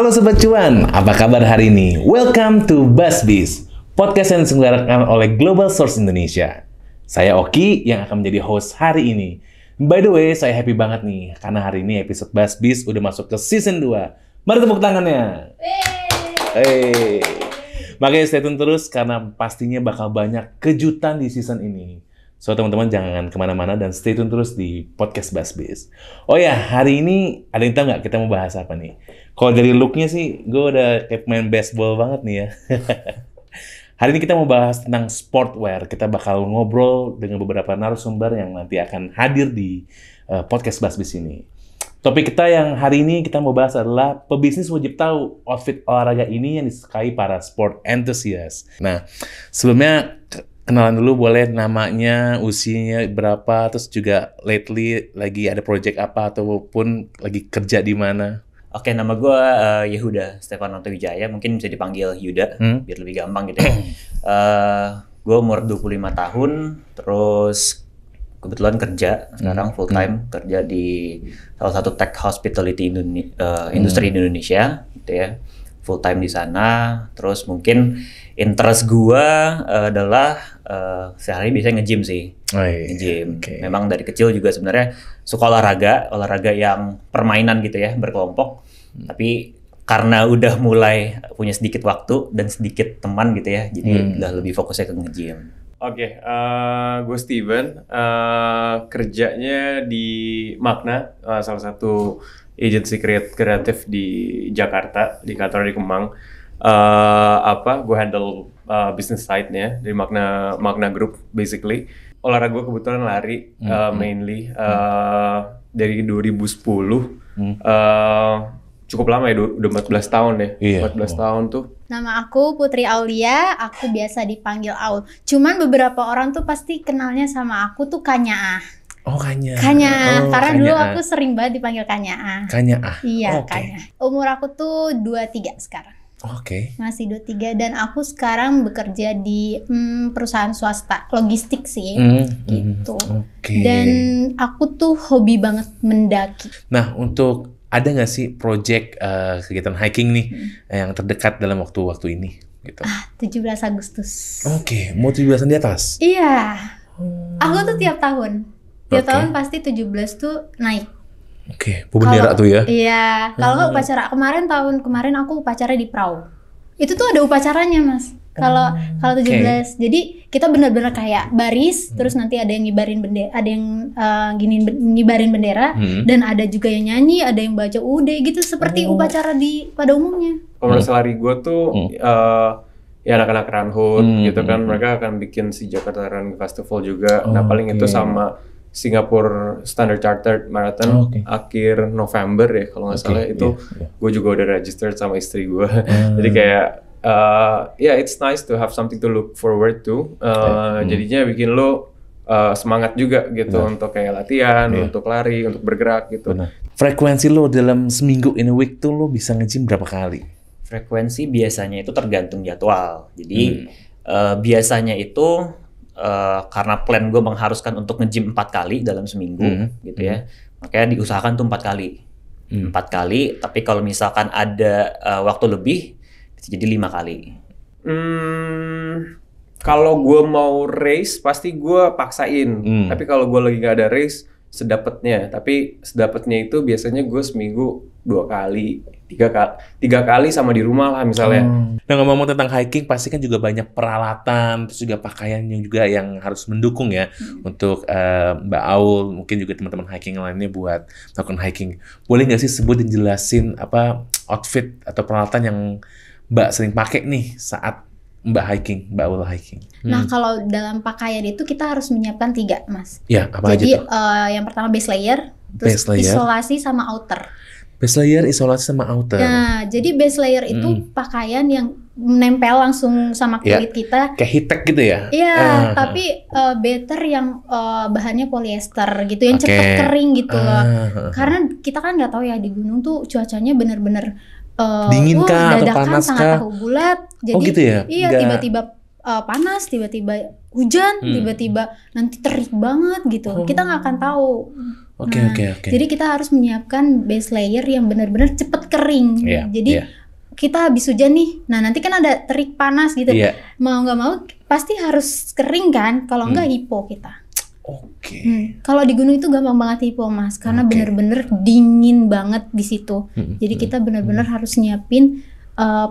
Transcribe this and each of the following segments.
Halo Sobat Cuan, apa kabar hari ini? Welcome to BuzzBiz, podcast yang diselenggarakan oleh Global Source Indonesia. Saya Oki yang akan menjadi host hari ini. By the way, saya happy banget nih, karena hari ini episode BuzzBiz udah masuk ke season 2. Mari tepuk tangannya. Hey. Makanya stay tune terus, karena pastinya bakal banyak kejutan di season ini. So, teman-teman jangan kemana-mana dan stay tune terus di podcast BuzzBiz. Oh ya, hari ini ada yang tahu nggak kita mau bahas apa nih? Kalau dari look-nya sih, gue udah kayak main baseball banget nih ya. Hari ini kita mau bahas tentang sportwear. Kita bakal ngobrol dengan beberapa narasumber yang nanti akan hadir di podcast BuzzBiz ini. Topik kita yang hari ini kita mau bahas adalah pebisnis wajib tahu outfit olahraga ini yang disukai para sport enthusiast. Nah, sebelumnya kenalan dulu boleh namanya, usianya berapa, terus juga lately lagi ada project apa ataupun lagi kerja di mana? Oke, nama gue Yehuda Stefanoto Wijaya, mungkin bisa dipanggil Yuda, biar lebih gampang gitu ya. Gue umur 25 tahun, terus kebetulan kerja, sekarang full time, kerja di salah satu tech hospitality industri di Indonesia, gitu ya. Full time di sana, terus mungkin interest gue adalah sehari biasanya nge-gym sih. Nge-gym. Okay. Memang dari kecil juga sebenarnya suka olahraga yang permainan gitu ya, berkelompok. Tapi karena udah mulai punya sedikit waktu dan sedikit teman gitu ya, jadi udah lebih fokusnya ke nge-gym. Oke, gue Steven, kerjanya di Magna, salah satu agency kreatif di Jakarta, di kantor di Kemang. Gue handle business side-nya dari Magna Group, basically. Olahraga gue kebetulan lari, mainly dari 2010. Cukup lama ya, udah 14 tahun deh. Iya. 14 tahun tuh. Nama aku Putri Aulia, aku biasa dipanggil Aul. Cuman beberapa orang tuh pasti kenalnya sama aku tuh Kanyaah. Oh, Kanyaah. Kanyaah, karena dulu aku sering banget dipanggil Kanyaah. Kanyaah? Iya, Kanyaah. Umur aku tuh 23 sekarang. Oke. Masih 23 dan aku sekarang bekerja di perusahaan swasta, logistik sih, gitu. Dan aku tuh hobi banget mendaki. Nah, untuk ada nggak sih project kegiatan hiking nih yang terdekat dalam waktu-waktu ini? Gitu. 17 Agustus. Oke, mau 17-an di atas? Iya. Aku tuh tiap tahun tahun pasti 17 tuh naik. Oke, bendera tuh ya? Iya. Kalau nggak upacara tahun kemarin aku upacara di Prau. Itu tuh ada upacaranya, Mas. Kalau 17, jadi kita benar-benar kayak baris, terus nanti ada yang ngibarin bendera, ada yang ngibarin bendera, dan ada juga yang nyanyi, ada yang baca UD gitu, seperti upacara pada umumnya. Komunitas lari gue tuh ya anak-anak Runhood gitu kan, mereka akan bikin si Jakarta Run Festival juga. Nah paling itu sama Singapore Standard Chartered Marathon akhir November ya kalau nggak salah itu. Gue juga udah registered sama istri gue. Jadi kayak it's nice to have something to look forward to. Jadinya bikin lo semangat juga gitu untuk kayak latihan, untuk lari, untuk bergerak gitu. Frekuensi lo dalam seminggu in a week tuh lo bisa nge-gym berapa kali? Frekuensi biasanya itu tergantung jadwal. Jadi biasanya itu karena plan gue mengharuskan untuk nge-gym 4 kali dalam seminggu gitu ya, makanya diusahakan tuh 4 kali. 4 kali, tapi kalau misalkan ada waktu lebih bisa jadi 5 kali. Kalau gue mau race pasti gue paksain, tapi kalau gue lagi gak ada race sedapatnya. Tapi sedapatnya itu biasanya gue seminggu 2 kali, 3 kali sama di rumah lah misalnya. Nah, ngomong tentang hiking pasti kan juga banyak peralatan, terus juga pakaian yang juga yang harus mendukung ya untuk Mbak Aul, mungkin juga teman-teman hiking lainnya buat melakukan hiking. Boleh nggak sih sebut dan jelasin apa outfit atau peralatan yang Mbak sering pakai nih saat Mbak Aul hiking? Nah, kalau dalam pakaian itu kita harus menyiapkan 3, Mas. Ya, apa Jadi, aja tuh? Yang pertama base layer, terus isolasi sama outer. Base layer, isolasi sama outer. Nah, jadi base layer itu pakaian yang menempel langsung sama kulit kita. Kayak heat tech gitu ya? Iya, tapi better yang bahannya polyester gitu, yang cepet kering gitu loh. Karena kita kan nggak tahu ya di gunung tuh cuacanya bener-bener dingin kah atau dadakan, panas sangat kah? tahu bulat. Jadi gitu ya? Iya, tiba-tiba panas, tiba-tiba hujan, tiba-tiba nanti terik banget gitu. Kita nggak akan tahu Oke. Jadi kita harus menyiapkan base layer yang benar-benar cepet kering. Jadi kita habis hujan nih, nah nanti kan ada terik panas gitu. Mau nggak mau pasti harus kering kan, kalau nggak hipo kita. Kalau di gunung itu gampang banget hipo Mas, karena bener-bener dingin banget di situ. Jadi kita bener-bener harus nyiapin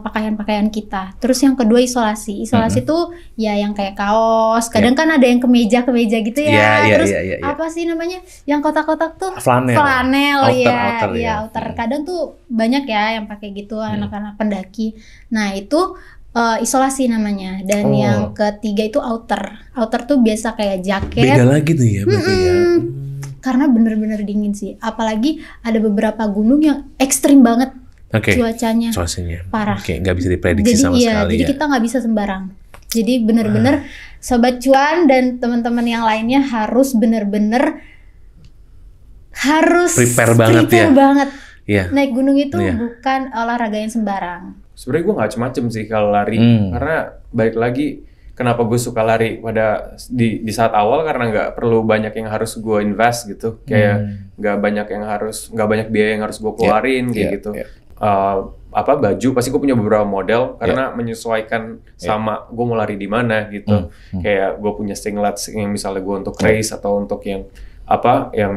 pakaian-pakaian kita. Terus yang kedua isolasi. Isolasi tuh ya yang kayak kaos. Kadang kan ada yang kemeja gitu ya. Terus apa sih namanya? Yang kotak-kotak tuh flanel outer. Kadang tuh banyak ya yang pakai gitu anak-anak pendaki. Nah, itu isolasi namanya. Dan yang ketiga itu outer. Outer tuh biasa kayak jaket. Beda lagi tuh ya berarti ya. Karena bener-bener dingin sih. Apalagi ada beberapa gunung yang ekstrim banget. Cuacanya parah. Nggak bisa diprediksi sama sekali. Jadi kita nggak bisa sembarang. Jadi bener-bener Sobat Cuan dan teman-teman yang lainnya harus bener-bener prepare banget. Naik gunung itu bukan olahraga yang sembarang. Sebenarnya gue nggak macem-macem sih kalau lari, karena balik lagi kenapa gue suka lari pada di saat awal, karena nggak perlu banyak yang harus gue invest gitu, kayak nggak banyak biaya yang harus gue keluarin kayak gitu. Baju pasti gue punya beberapa model karena menyesuaikan sama gue mau lari di mana gitu. Kayak gue punya singlets yang misalnya gue untuk race atau untuk yang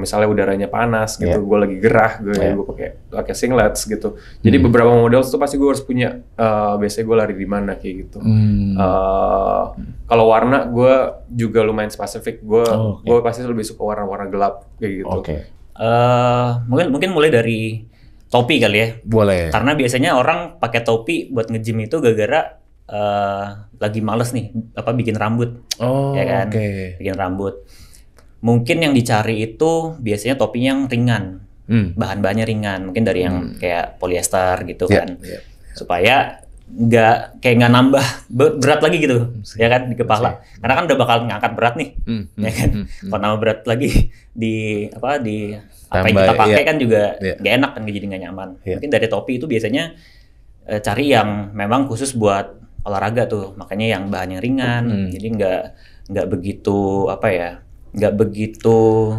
misalnya udaranya panas gitu, gue lagi gerah, gue pakai singlets gitu. Jadi beberapa model itu pasti gue harus punya. Biasanya gue lari di mana kayak gitu. Kalau warna gue juga lumayan spesifik. Gue pasti lebih suka warna-warna gelap kayak gitu. Mungkin mulai dari topi kali ya. Boleh. Karena biasanya orang pakai topi buat nge-gym itu gara-gara lagi males nih bikin rambut. Ya kan? Bikin rambut. Mungkin yang dicari itu biasanya topinya yang ringan. Bahan-bahannya ringan, mungkin dari yang kayak polyester gitu kan. Supaya nggak nambah berat lagi gitu, ya kan, di kepala. Karena kan udah bakal ngangkat berat nih. Ya kan? Kalau nambah berat lagi di apa yang kita pakai kan juga gak enak kan, jadi gak nyaman. Mungkin dari topi itu biasanya cari yang memang khusus buat olahraga tuh, makanya yang bahannya ringan, jadi nggak begitu nggak begitu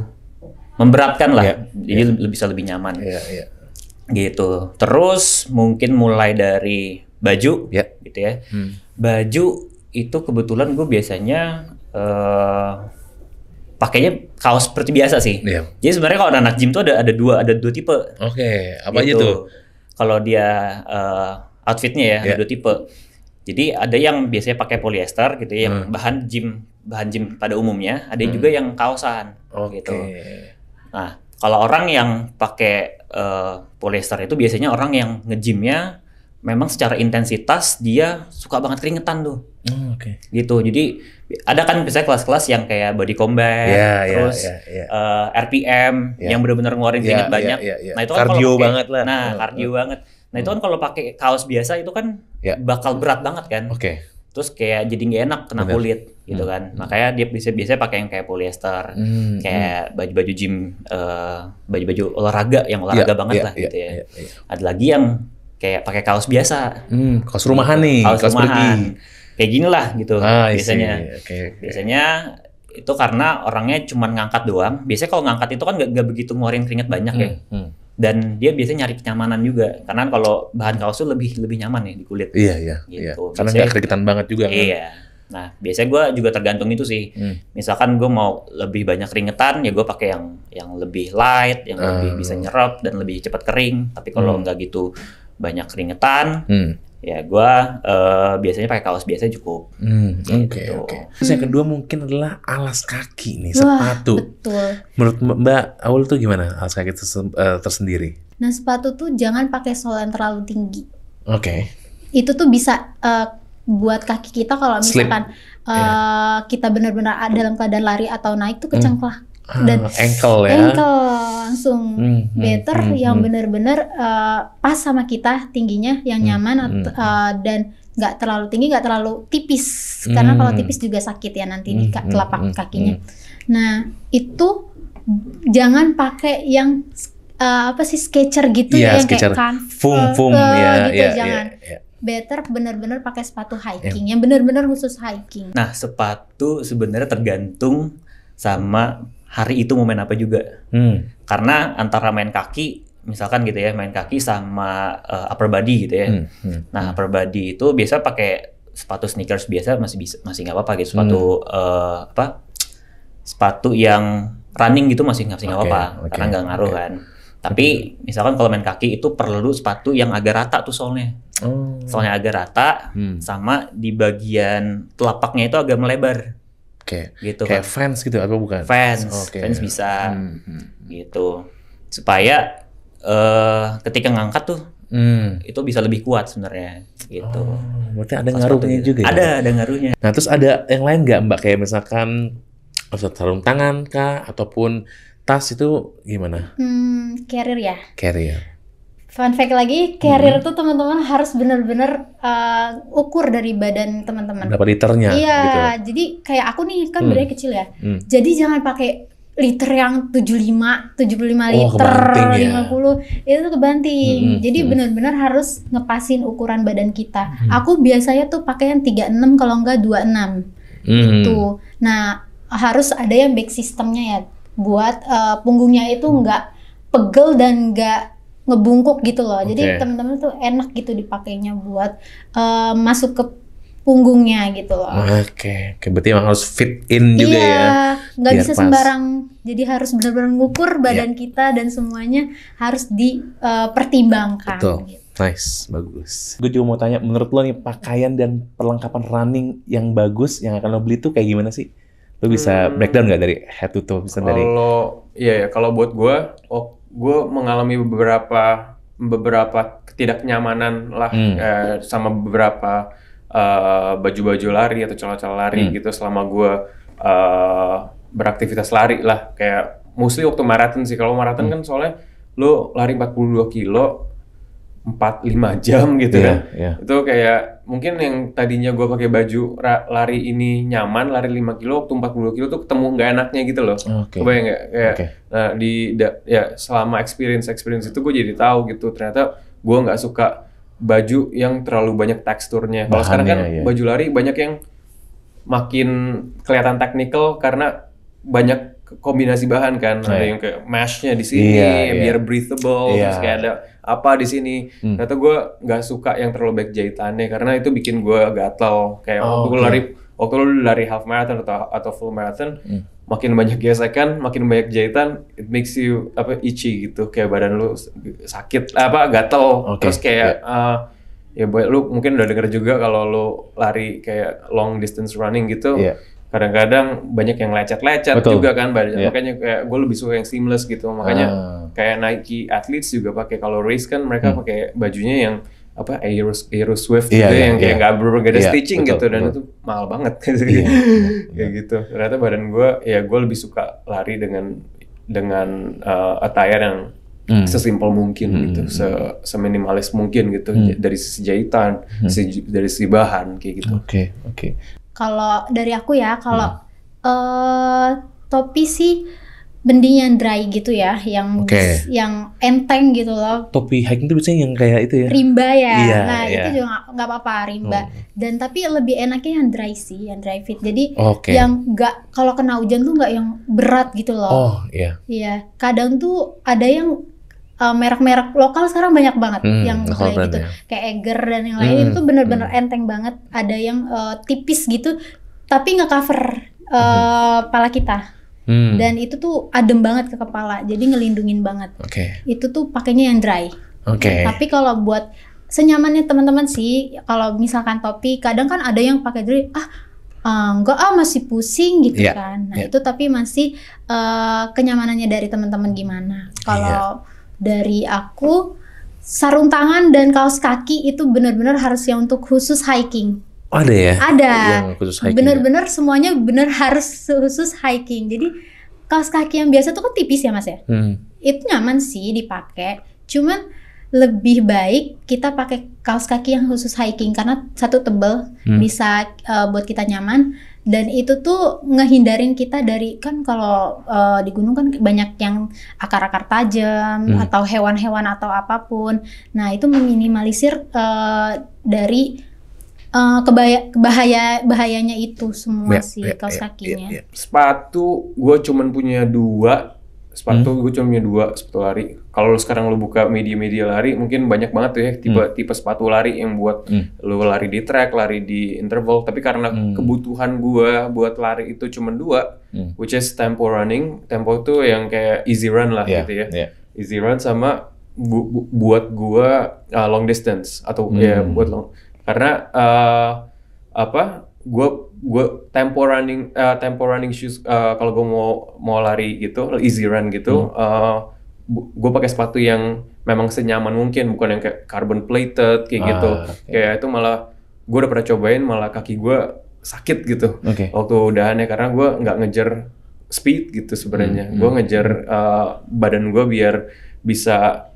memberatkan lah, jadi bisa lebih nyaman. Gitu. Terus mungkin mulai dari baju, gitu ya. Baju itu kebetulan gue biasanya pakainya kaos seperti biasa sih. Jadi sebenarnya kalau anak gym tuh ada dua tipe. Apa aja tuh? Kalau dia outfitnya ada 2 tipe. Jadi ada yang biasanya pakai polyester gitu ya, yang bahan gym pada umumnya. Ada juga yang kaosan gitu. Nah, kalau orang yang pakai polyester itu biasanya orang yang nge-gymnya memang secara intensitas dia suka banget keringetan tuh. Gitu. Jadi ada kan biasanya kelas-kelas yang kayak body combat, terus RPM yang benar-benar ngeluarin keringet banyak. Nah, itu kan kardio banget lah. Kardio banget. Nah, itu kan kalau pakai kaos biasa itu kan bakal berat banget kan. Terus kayak jadi nggak enak kena kulit gitu kan. Makanya dia biasanya pakai yang kayak polyester, kayak baju-baju gym, baju-baju olahraga yang olahraga banget lah gitu ya. Ada lagi yang kayak pakai kaos biasa. Kaos rumahan nih, kaos rumahan. Kayak gini lah gitu biasanya. Biasanya itu karena orangnya cuma ngangkat doang. Biasanya kalau ngangkat itu kan nggak begitu ngeluarin keringat banyak ya. Dan dia biasanya nyari kenyamanan juga. Karena kalau bahan kaos itu lebih nyaman ya di kulit. Gitu. Karena nggak keringetan banget juga. Nah, biasanya gue juga tergantung itu sih. Misalkan gue mau lebih banyak keringetan, ya gue pakai yang lebih light, yang lebih bisa nyerap dan lebih cepat kering. Tapi kalau nggak gitu banyak keringetan, ya gue biasanya pakai kaos biasa cukup. Terus yang kedua mungkin adalah alas kaki nih, sepatu. Betul. Menurut Mbak Aul tuh gimana alas kaki tersendiri? Nah, sepatu tuh jangan pakai sol yang terlalu tinggi. Itu tuh bisa buat kaki kita kalau misalkan kita benar-benar dalam keadaan lari atau naik tuh kecengklak. Dan ankle langsung better yang benar-benar pas sama kita tingginya, yang nyaman dan nggak terlalu tinggi, nggak terlalu tipis, karena kalau tipis juga sakit ya nanti di telapak kakinya. Nah, itu jangan pakai yang Skechers gitu yang Skechers. kayak foam gitu, jangan. Better benar-benar pakai sepatu hiking yang benar-benar khusus hiking. Nah, sepatu sebenarnya tergantung sama hari itu mau main apa juga. Karena antara main kaki, misalkan gitu ya, main kaki sama upper body gitu ya. Nah upper body itu biasa pakai sepatu sneakers biasa masih nggak apa-apa gitu. Sepatu yang running gitu masih nggak apa-apa karena nggak ngaruh kan. Tapi misalkan kalau main kaki itu perlu sepatu yang agak rata tuh soalnya. Soalnya agak rata, sama di bagian telapaknya itu agak melebar. Gitu kayak kan. Vans gitu atau bukan? Vans bisa. Gitu. Supaya ketika ngangkat tuh itu bisa lebih kuat sebenarnya. Gitu. Berarti ada ngaruhnya juga ya? Ada ngaruhnya. Nah terus ada yang lain nggak Mbak? Kayak misalkan sarung tangan kah? Ataupun tas itu gimana? Carrier ya. Carrier. Fun fact lagi, carrier tuh teman-teman harus benar-benar ukur dari badan teman-teman. Berapa liternya? Iya, gitu. jadi kayak aku nih kan badannya kecil ya. Jadi jangan pakai liter yang 75 liter, kebanting ya. 50 itu tuh kebanting. Jadi benar-benar harus ngepasin ukuran badan kita. Aku biasanya tuh pakai yang 36 kalau enggak 26. Gitu. Nah, harus ada yang back systemnya ya, buat punggungnya itu nggak pegel dan nggak ngebungkuk gitu loh. Jadi teman-teman tuh enak gitu dipakainya buat masuk ke punggungnya gitu loh. Oke, berarti emang harus fit in juga ya. Iya, nggak bisa pas. sembarang. Jadi harus benar-benar ngukur badan kita dan semuanya harus dipertimbangkan. Betul. Gitu. Nice, bagus. Gue juga mau tanya, menurut lo nih pakaian dan perlengkapan running yang bagus yang akan lo beli tuh kayak gimana sih? Lo bisa breakdown nggak dari head to toe? Kalau buat gue mengalami beberapa ketidaknyamanan lah sama beberapa baju-baju lari atau celana-celana lari gitu selama gue beraktivitas lari lah, kayak mostly waktu maraton sih. Kalau maraton kan soalnya lo lari 42 kilo 4-5 jam gitu kan. Itu kayak mungkin yang tadinya gue pakai baju lari ini nyaman, lari 5 kilo waktu 42 kilo tuh ketemu nggak enaknya gitu loh. Kebayang nggak? Nah selama experience itu gue jadi tahu gitu, ternyata gue nggak suka baju yang terlalu banyak teksturnya. Kalau sekarang kan baju lari banyak yang makin kelihatan technical karena banyak kombinasi bahan kan. Ada yang kayak mesh-nya di sini biar breathable, terus kayak ada apa di sini. Ternyata gue nggak suka yang terlalu banyak jahitannya karena itu bikin gue gatal. Kayak waktu lu lari half marathon atau full marathon, makin banyak gesekan, makin banyak jahitan, it makes you itchy gitu, kayak badan lu sakit gatal. Terus kayak lu mungkin udah denger juga kalau lu lari kayak long distance running gitu. Kadang-kadang banyak yang lecet-lecet juga kan badannya. Makanya kayak gue lebih suka yang seamless gitu. Makanya kayak Nike athletes juga pakai, kalau race kan mereka pakai bajunya yang Aero Swift gitu yang kayak nggak ada stitching gitu, dan itu mahal banget kayak gitu. Ternyata badan gue gue lebih suka lari dengan attire yang sesimpel mungkin gitu, seminimalis mungkin gitu, dari sisi jahitan, dari sisi bahan kayak gitu. Oke. Kalau dari aku ya, kalau topi sih mending yang dry gitu ya, yang enteng gitu loh. Topi hiking itu biasanya yang kayak itu ya? Rimba ya, itu juga nggak apa-apa rimba. Dan tapi lebih enaknya yang dry sih, yang dry fit. Jadi yang nggak, kalau kena hujan tuh nggak yang berat gitu loh. Iya, kadang tuh ada yang merek-merek lokal sekarang banyak banget yang kayak gitu, kayak Eger dan yang lain itu benar-benar enteng banget. Ada yang tipis gitu, tapi nge-cover kepala kita. Dan itu tuh adem banget ke kepala, jadi ngelindungin banget. Itu tuh pakainya yang dry. Tapi kalau buat senyamannya teman-teman sih, kalau misalkan topi, kadang kan ada yang pakai dry, enggak masih pusing gitu kan. Nah itu tapi masih kenyamanannya dari teman-teman gimana. Kalau dari aku, sarung tangan dan kaos kaki itu benar-benar harus yang untuk khusus hiking. Ada ya? Ada. Bener-bener ya? semuanya bener harus khusus hiking. Jadi kaos kaki yang biasa tuh kan tipis ya mas ya. Itu nyaman sih dipakai. Cuman lebih baik kita pakai kaos kaki yang khusus hiking karena satu tebel, bisa buat kita nyaman. Dan itu tuh ngehindarin kita dari, kan kalau di gunung kan banyak yang akar-akar tajam atau hewan-hewan atau apapun. Nah itu meminimalisir dari bahayanya itu semua sih kaos kakinya. Sepatu gue cuman punya 2 sepatu, gue cuma punya 2 sepatu lari. Kalau sekarang lu buka media-media lari, mungkin banyak banget tuh ya tipe sepatu lari yang buat lu lari di track, lari di interval. Tapi karena kebutuhan gue buat lari itu cuma 2, which is tempo running. Tempo tuh yang kayak easy run lah gitu ya. Easy run sama buat gue long distance atau ya buat long. Karena gue tempo running shoes kalau gue mau lari gitu easy run gitu gue pakai sepatu yang memang senyaman mungkin, bukan yang kayak carbon plated kayak gitu. Kayak itu malah gue udah pernah cobain, malah kaki gue sakit gitu waktu udahannya, karena gue nggak ngejar speed gitu sebenarnya. Gue ngejar badan gue biar bisa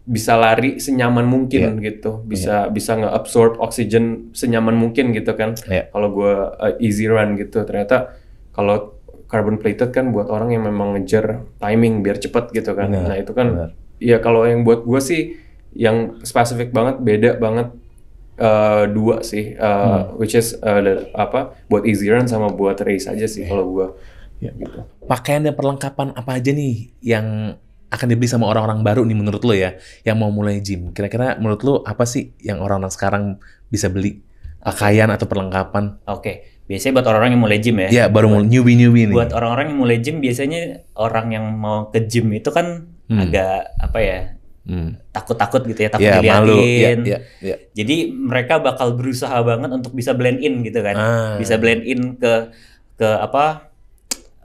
bisa lari senyaman mungkin gitu, bisa nge-absorb oksigen senyaman mungkin gitu kan. Kalau gue easy run gitu, ternyata kalau carbon plated kan buat orang yang memang ngejar timing biar cepet gitu kan. Nah itu kan ya kalau yang buat gue sih yang spesifik banget, beda banget 2 sih, which is buat easy run sama buat race aja sih kalau gue. Gitu. Pakaian dan perlengkapan apa aja nih yang akan dibeli sama orang-orang baru nih menurut lo ya, yang mau mulai gym? Kira-kira menurut lo apa sih yang orang-orang sekarang bisa beli? Pakaian atau perlengkapan? Biasanya buat orang-orang yang mulai gym ya. Iya, baru mulai newbie nih. Buat orang-orang yang mulai gym, biasanya orang yang mau ke gym itu kan agak takut-takut gitu ya, takut dilihatin. Jadi mereka bakal berusaha banget untuk bisa blend in gitu kan. Bisa blend in ke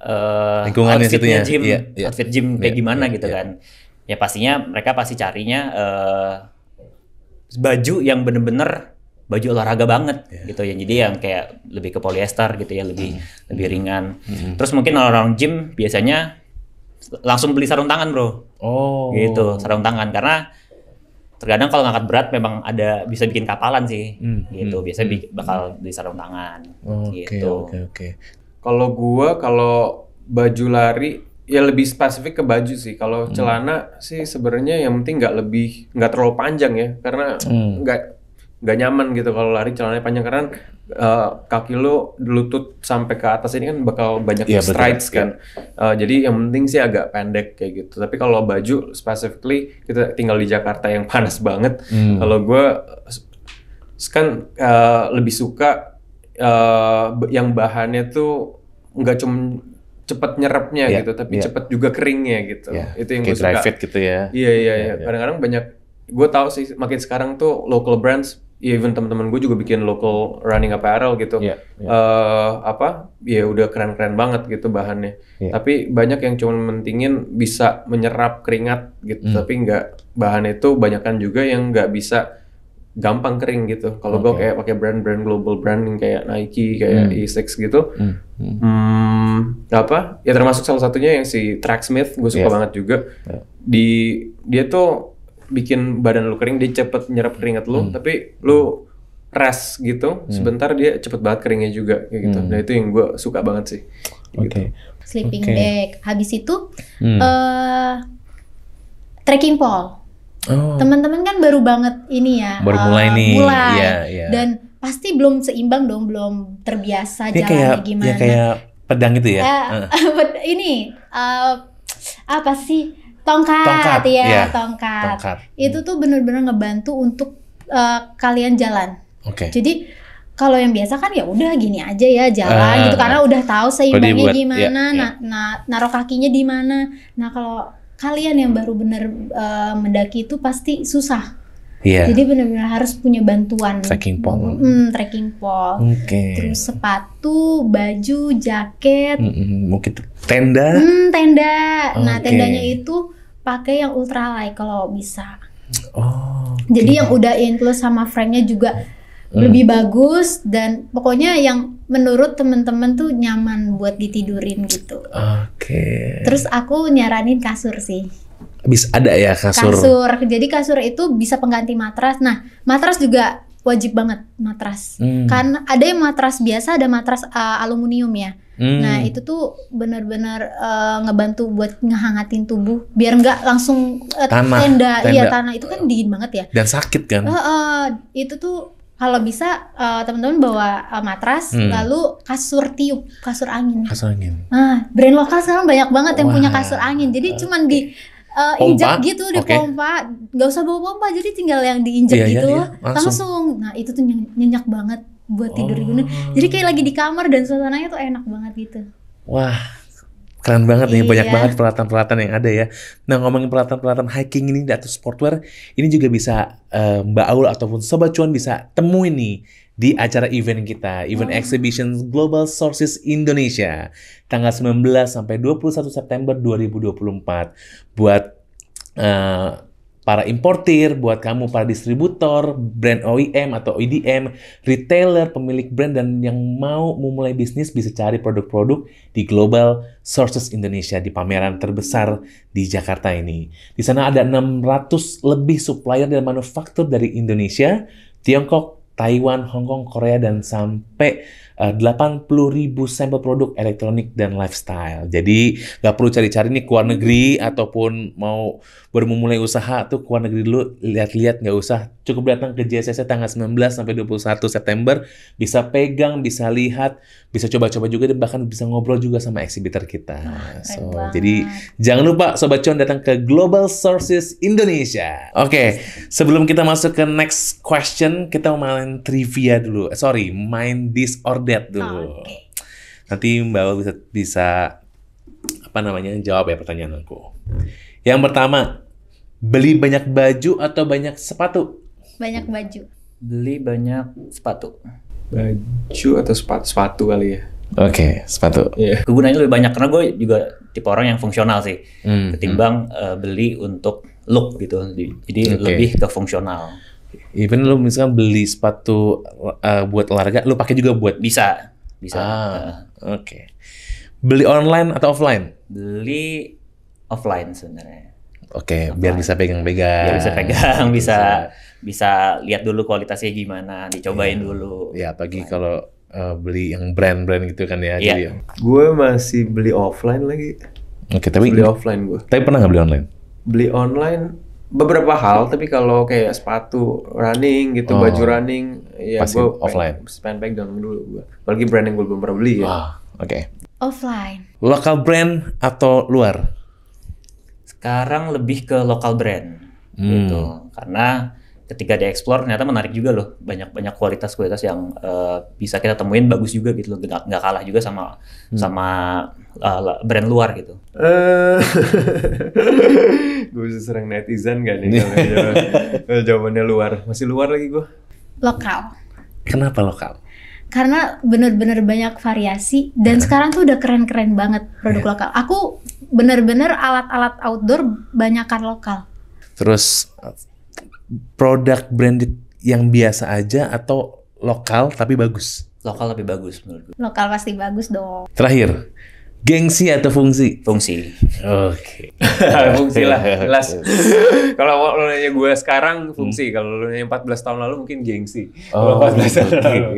lingkungannya outfitnya gym, outfit gym kayak gimana gitu kan. Ya pastinya mereka pasti carinya baju yang bener-bener baju olahraga banget gitu ya. Jadi yang kayak lebih ke polyester gitu ya, lebih ringan. Terus mungkin orang-orang gym biasanya langsung beli sarung tangan, bro. Gitu, sarung tangan, karena terkadang kalau ngangkat berat memang ada bisa bikin kapalan sih. Gitu. Biasanya bakal beli sarung tangan. Gitu. Kalau baju lari ya lebih spesifik ke baju sih. Kalau celana sih sebenarnya yang penting nggak terlalu panjang ya, karena nggak nyaman gitu kalau lari celananya panjang, karena kaki lo lutut sampai ke atas ini kan bakal banyak strides kan. Jadi yang penting sih agak pendek kayak gitu. Tapi kalau baju specifically, kita tinggal di Jakarta yang panas banget. Kalau gue kan lebih suka yang bahannya tuh nggak cuma cepet nyerapnya gitu, tapi cepet juga keringnya gitu. Itu yang gue suka. Dry fit gitu ya. Iya. Kadang-kadang banyak, gue tahu sih makin sekarang tuh local brands, even teman-teman gue juga bikin local running apparel gitu. Ya udah keren-keren banget gitu bahannya. Tapi banyak yang cuma mentingin bisa menyerap keringat gitu, tapi nggak, bahan itu banyakan juga yang nggak bisa gampang kering gitu. Kalau gue kayak pakai brand-brand global brand yang kayak Nike, kayak E6 gitu. Ya termasuk salah satunya yang si Tracksmith, gue suka banget juga. Dia tuh bikin badan lu kering, dia cepet nyerap keringat lu, tapi lu rest gitu, sebentar dia cepet banget keringnya juga kayak gitu. Nah itu yang gue suka banget sih. Gitu. Sleeping bag. Habis itu trekking pole. Teman-teman kan baru banget ini ya, baru mulai nih. Dan pasti belum seimbang dong, belum terbiasa jalannya gimana. Ya kayak pedang gitu ya. Ini apa sih? Tongkat. Itu tuh benar-benar ngebantu untuk kalian jalan. Jadi kalau yang biasa kan ya udah gini aja ya jalan gitu, karena udah tahu seimbangnya gimana, naruh kakinya di mana. Nah kalau kalian yang baru bener mendaki itu pasti susah. Jadi benar-benar harus punya bantuan. Trekking pole. Terus sepatu, baju, jaket. Mungkin tenda. Nah tendanya itu pakai yang ultralight kalau bisa. Jadi yang udah include sama franknya juga lebih bagus, dan pokoknya yang menurut temen-temen tuh nyaman buat ditidurin gitu. Terus aku nyaranin kasur sih. Bisa ada ya kasur. Jadi kasur itu bisa pengganti matras. Nah, matras juga wajib banget matras. Karena ada yang matras biasa, ada matras aluminium ya. Nah itu tuh benar-benar ngebantu buat ngehangatin tubuh biar nggak langsung tenda. Iya, tanah itu kan dingin banget ya. Dan sakit kan? Itu tuh kalau bisa teman-teman bawa matras, lalu kasur tiup, kasur angin. Kasur angin. Nah, brand lokal sekarang banyak banget yang punya kasur angin. Jadi cuman di injak gitu, dipompa, nggak usah bawa pompa, jadi tinggal yang diinjak gitu, langsung. Nah itu tuh nyenyak banget buat tidur di gunung. Jadi kayak lagi di kamar dan suasananya tuh enak banget gitu. Wah, keren banget nih, banyak banget peralatan-peralatan yang ada ya. Nah ngomongin peralatan-peralatan hiking ini atau sportwear, ini juga bisa Mbak Aul ataupun Sobat Cuan bisa temuin nih di acara event kita, Event Exhibition Global Sources Indonesia, tanggal 19 sampai 21 September 2024. Buat para importir, buat kamu para distributor, brand OEM atau EDM, retailer, pemilik brand, dan yang mau memulai bisnis bisa cari produk-produk di Global Sources Indonesia di pameran terbesar di Jakarta ini. Di sana ada 600 lebih supplier dan manufaktur dari Indonesia, Tiongkok, Taiwan, Hong Kong, Korea, dan sampai 80.000 sampel produk elektronik dan lifestyle. Jadi nggak perlu cari-cari nih ke luar negeri ataupun mau baru memulai usaha tuh ke luar negeri dulu, lihat-lihat, nggak usah. Cukup datang ke JCC tanggal 19 sampai 21 September, bisa pegang, bisa lihat, bisa coba-coba juga, dan bahkan bisa ngobrol juga sama exhibitor kita. Jadi jangan lupa Sobat Cuan datang ke Global Sources Indonesia. Oke, sebelum kita masuk ke next question, kita mau main trivia dulu. Main this or that dulu. Nanti Mbak Aul bisa jawab ya pertanyaan aku. Yang pertama, beli banyak baju atau banyak sepatu? Banyak baju. Beli banyak sepatu. Baju atau sepatu kali ya. Oke, sepatu. Yeah. Kegunaannya lebih banyak karena gue juga tipe orang yang fungsional sih, ketimbang beli untuk look gitu. Jadi lebih ke fungsional. Even lu misalkan beli sepatu buat olahraga, lu pakai juga buat bisa. Oke. Beli online atau offline? Beli offline sebenarnya. Oke, biar bisa pegang-pegang. Biar bisa pegang, bisa lihat dulu kualitasnya gimana, dicobain dulu. Ya, apalagi kalau beli yang brand-brand gitu kan ya. Iya. Gue masih beli offline lagi. Oke, tapi beli offline gue. Tapi pernah nggak beli online? Beli online beberapa hal, tapi kalau kayak sepatu running gitu, baju running, ya gue offline. Spend pegang dulu gue. Apalagi brand yang gue belum pernah beli ya. Oke. Offline. Lokal brand atau luar? Sekarang lebih ke lokal brand gitu. Karena ketika di-explore ternyata menarik juga loh. Banyak kualitas yang bisa kita temuin, bagus juga gitu loh. Nggak kalah juga sama brand luar gitu. Gue bisa serang netizen gak nih kalau jawabannya luar. Masih luar lagi gue. Lokal. Kenapa lokal? Karena bener-bener banyak variasi dan sekarang tuh udah keren-keren banget produk lokal. Aku bener-bener alat-alat outdoor banyakan lokal. Terus produk branded yang biasa aja atau lokal tapi bagus? Lokal lebih bagus menurut gue. Lokal pasti bagus dong. Terakhir, gengsi atau fungsi? Fungsi. Oke. Fungsi lah, jelas. Kalau lo nanya gue sekarang fungsi, kalau lo nanya 14 tahun lalu mungkin gengsi. Kalau 14 tahun lalu.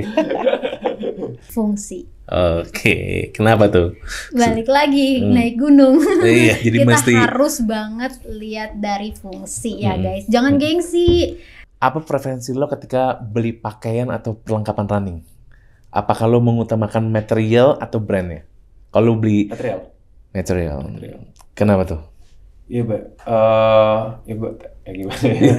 Fungsi. Oke, kenapa tuh? Balik lagi naik gunung. Iya, jadi kita harus banget lihat dari fungsi ya guys. Jangan gengsi. Apa preferensi lo ketika beli pakaian atau perlengkapan running? Apakah lo mengutamakan material atau brandnya? Kalau beli material. Kenapa tuh? Iya, gimana ya?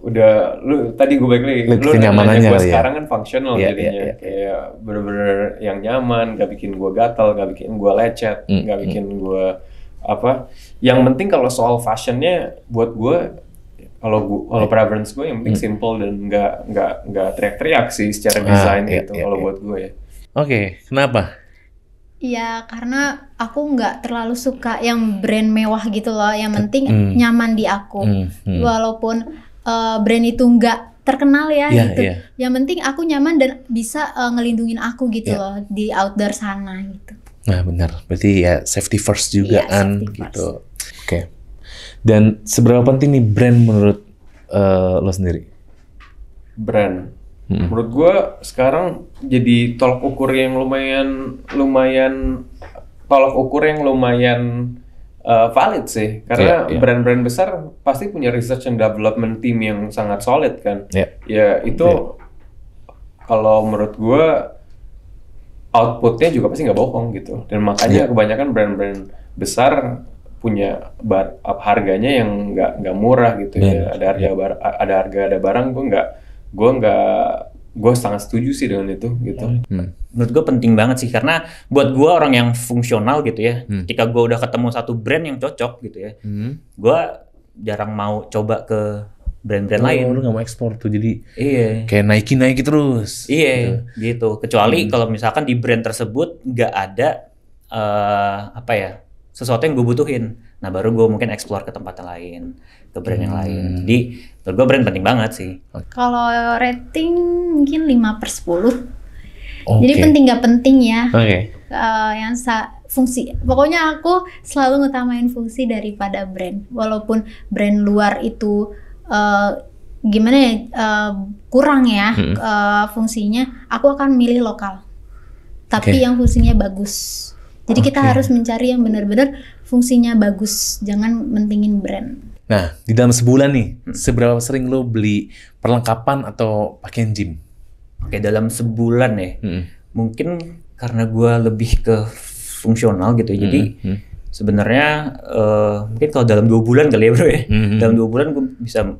Udah, lu tadi gue balik lagi. Lu nanya gue sekarang kan functional jadinya. Kayak bener-bener yang nyaman, gak bikin gue gatal, gak bikin gue lecet, gak bikin gue apa. Yang penting kalau soal fashionnya, buat gue, kalau preference gue yang penting simple dan nggak teriak-teriak sih secara desain gitu. Kalau buat gue ya. Oke, kenapa? Ya karena aku nggak terlalu suka yang brand mewah gitu loh. Yang penting nyaman di aku. Walaupun brand itu nggak terkenal ya gitu. Yang penting aku nyaman dan bisa ngelindungin aku gitu loh di outdoor sana gitu. Nah benar, berarti ya safety first juga kan gitu. Oke. Dan seberapa penting nih brand menurut lo sendiri? brand. Menurut gue sekarang jadi tolak ukur yang lumayan valid sih, karena brand-brand besar pasti punya research and development team yang sangat solid kan. Ya itu kalau menurut gue outputnya juga pasti nggak bohong gitu. Dan makanya kebanyakan brand-brand besar punya harganya yang nggak murah gitu ya. Ada harga ada barang, gue sangat setuju sih dengan itu gitu. Menurut gue penting banget sih, karena buat gue orang yang fungsional gitu ya, ketika gue udah ketemu satu brand yang cocok gitu ya, gue jarang mau coba ke brand-brand lain. Lu gak mau ekspor tuh, jadi kayak Nike terus. Gitu. Kecuali kalau misalkan di brand tersebut nggak ada sesuatu yang gue butuhin. Nah baru gue mungkin explore ke tempat yang lain, ke brand yang lain. Jadi menurut gue brand penting banget sih. Kalau rating mungkin 5/10. Jadi penting nggak penting ya. Fungsi. Pokoknya aku selalu ngutamain fungsi daripada brand. Walaupun brand luar itu kurang ya fungsinya, aku akan milih lokal. Tapi yang fungsinya bagus. Jadi kita harus mencari yang benar-benar fungsinya bagus, jangan mentingin brand. Nah, di dalam sebulan nih, seberapa sering lo beli perlengkapan atau pakaian gym? Dalam sebulan ya, mungkin karena gue lebih ke fungsional gitu ya. Jadi sebenarnya mungkin kalau dalam 2 bulan kali ya bro ya, dalam 2 bulan gue bisa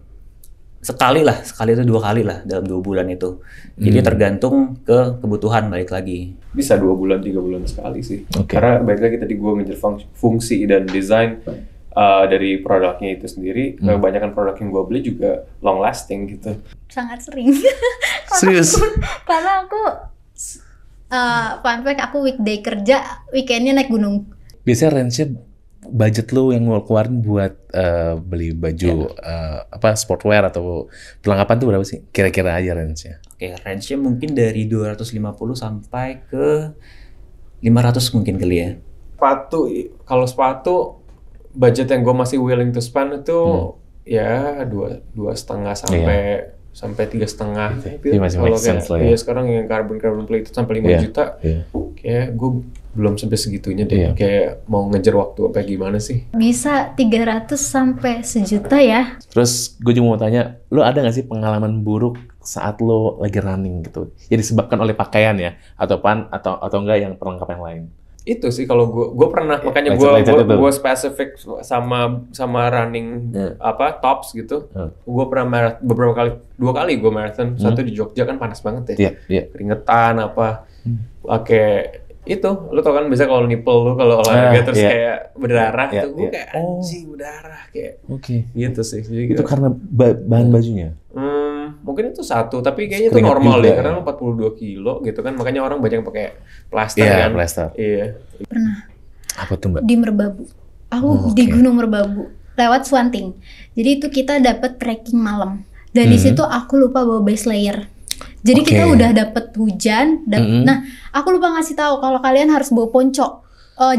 sekali atau 2 kali lah dalam 2 bulan itu. Jadi tergantung ke kebutuhan, balik lagi. Bisa 2 bulan, 3 bulan sekali sih. Karena balik lagi tadi gue ngejar fungsi dan desain dari produknya itu sendiri. Kebanyakan produk yang gue beli juga long lasting gitu. Sangat sering. Serius? Karena aku fun fact, aku weekday kerja, weekendnya naik gunung. Biasanya range-nya budget lo yang lo keluarin buat beli baju sportwear atau perlengkapan tuh berapa sih? Kira-kira aja range-nya. Range-nya mungkin dari 250 sampai ke 500 mungkin kali ya. Kalau sepatu budget yang gue masih willing to spend itu ya 2,5 sampai 3,5. Itu masih make sense lah ya. Sekarang yang carbon plate itu sampai 5 juta. Kayak gue belum sampai segitunya deh. Kayak mau ngejar waktu apa gimana sih? Bisa 300 sampai 1 juta ya. Terus gue juga mau tanya, lo ada nggak sih pengalaman buruk saat lo lagi running gitu? Ya disebabkan oleh pakaian ya, atau enggak yang perlengkapan yang lain? Itu sih kalau gue pernah, makanya gue spesifik sama running tops gitu. Gue pernah beberapa kali, 2 kali gue marathon. Satu di Jogja kan panas banget ya. Keringetan pakai itu, lo tau kan biasa kalau nipple lo kalau olahraga terus kayak berdarah tuh, gue kayak anjing berdarah kayak gitu sih. Jadi itu karena bahan bajunya? Mungkin itu satu, tapi kayaknya itu normal deh, karena 42 kilo gitu kan, makanya orang banyak yang pakai plaster kan. Plaster. Pernah. Apa tuh Mbak? Di Merbabu. Aku di Gunung Merbabu lewat Swanting. Jadi itu kita dapat trekking malam. Dan di situ aku lupa bawa base layer. Jadi kita udah dapet hujan. Nah, aku lupa ngasih tahu kalau kalian harus bawa ponco.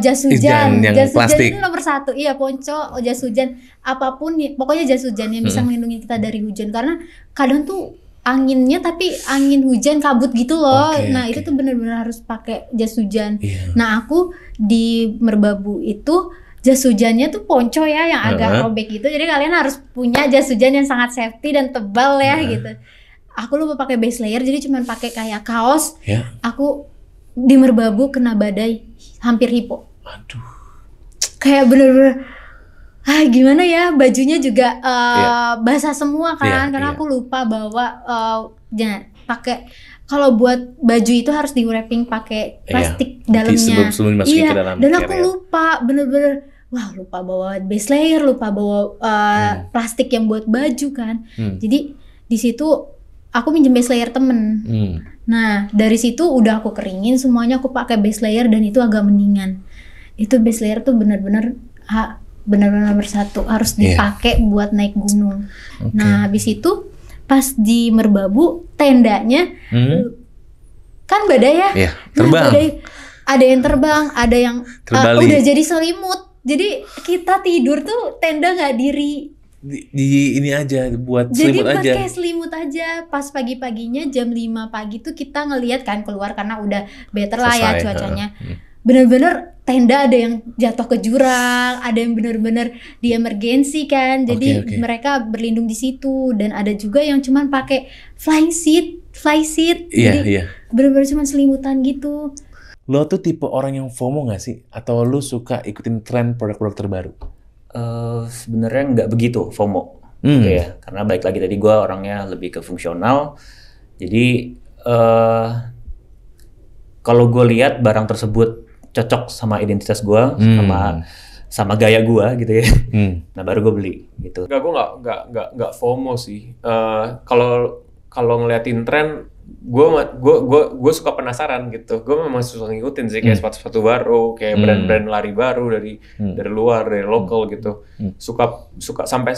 Jas hujan, jas hujan itu nomor 1. Iya, ponco, jas hujan, apapun, pokoknya jas hujan yang bisa melindungi kita dari hujan. Karena kadang tuh anginnya tapi angin hujan kabut gitu loh. Itu tuh benar-benar harus pakai jas hujan. Nah, aku di Merbabu itu jas hujannya tuh ponco ya yang agak robek gitu. Jadi kalian harus punya jas hujan yang sangat safety dan tebal ya gitu. Aku lupa pakai base layer, jadi cuman pakai kayak kaos. Aku di Merbabu kena badai hampir hipo. Aduh. Kayak bener-bener gimana ya, bajunya juga basah semua kan, karena aku lupa bawa pakai, kalau buat baju itu harus di wrapping pakai plastik dalamnya. Sebelum dimasukin ke dalam. Dan aku lupa, bener-bener lupa bawa base layer, lupa bawa plastik yang buat baju kan. Jadi di situ aku minjem base layer temen. Nah dari situ udah aku keringin semuanya, aku pakai base layer dan itu agak mendingan. Itu base layer tuh benar-benar nomor 1 harus dipakai buat naik gunung. Nah habis itu pas di Merbabu tendanya kan badai ya. Terbang. Nah, ada yang terbang, ada yang udah jadi selimut. Jadi kita tidur tuh tenda nggak diri di ini aja buat jadi selimut buat aja. kayak selimut aja. Pas pagi-paginya jam 5 pagi tuh kita ngelihat kan keluar karena udah better lah ya Selesai, cuacanya. Bener-bener tenda ada yang jatuh ke jurang, ada yang bener-bener di emergency kan. Jadi mereka berlindung di situ, dan ada juga yang cuman pakai fly seat. Jadi bener-bener cuman selimutan gitu. Lo tuh tipe orang yang FOMO gak sih? Atau lo suka ikutin tren produk-produk terbaru? Sebenarnya nggak begitu FOMO, gitu ya. Karena balik lagi tadi gue orangnya lebih ke fungsional. Jadi kalau gue lihat barang tersebut cocok sama identitas gue, sama gaya gue gitu ya. Nah baru gue beli gitu. Gue nggak FOMO sih. Kalau ngeliatin tren, gue suka penasaran gitu. Gue memang suka ngikutin sih kayak sepatu-sepatu baru, kayak brand-brand lari baru dari luar, dari lokal gitu. Suka sampai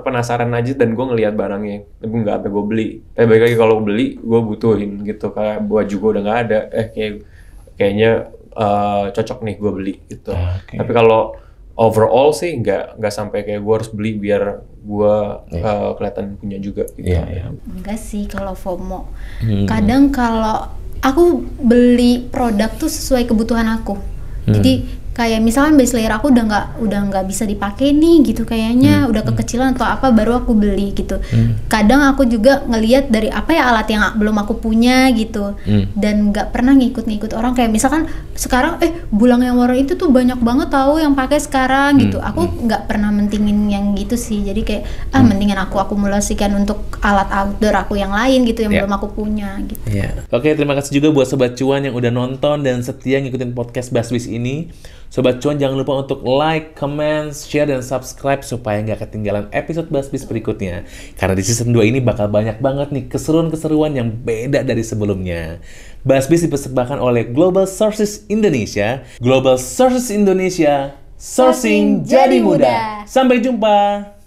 penasaran aja, dan gue ngelihat barangnya. Tapi nggak sampai gue beli. Tapi balik lagi kalau beli, gue butuhin gitu. Kayak baju gue udah nggak ada. Kayaknya cocok nih gue beli gitu. Tapi kalau overall sih nggak sampai kayak gue harus beli biar gue kelihatan punya juga gitu. Enggak sih kalau FOMO. Kadang kalau aku beli produk tuh sesuai kebutuhan aku. Jadi kayak misalkan base layer aku udah nggak bisa dipakai nih gitu kayaknya, udah kekecilan atau apa, baru aku beli gitu. Kadang aku juga ngelihat dari apa ya alat yang belum aku punya gitu, dan nggak pernah ngikut orang. Kayak misalkan sekarang bulang yang warna itu tuh banyak banget tahu yang pakai sekarang gitu. Aku nggak pernah mentingin yang gitu sih. Jadi kayak mendingan aku akumulasikan untuk alat outdoor aku yang lain gitu yang belum aku punya gitu. Oke, terima kasih juga buat Sobat Cuan yang udah nonton dan setia ngikutin podcast Busbiz ini. Sobat Cuan jangan lupa untuk like, comment, share, dan subscribe supaya nggak ketinggalan episode Busbiz berikutnya. Karena di season 2 ini bakal banyak banget nih keseruan-keseruan yang beda dari sebelumnya. Busbiz dipersembahkan oleh Global Sources Indonesia. Global Sources Indonesia, sourcing jadi mudah. Sampai jumpa!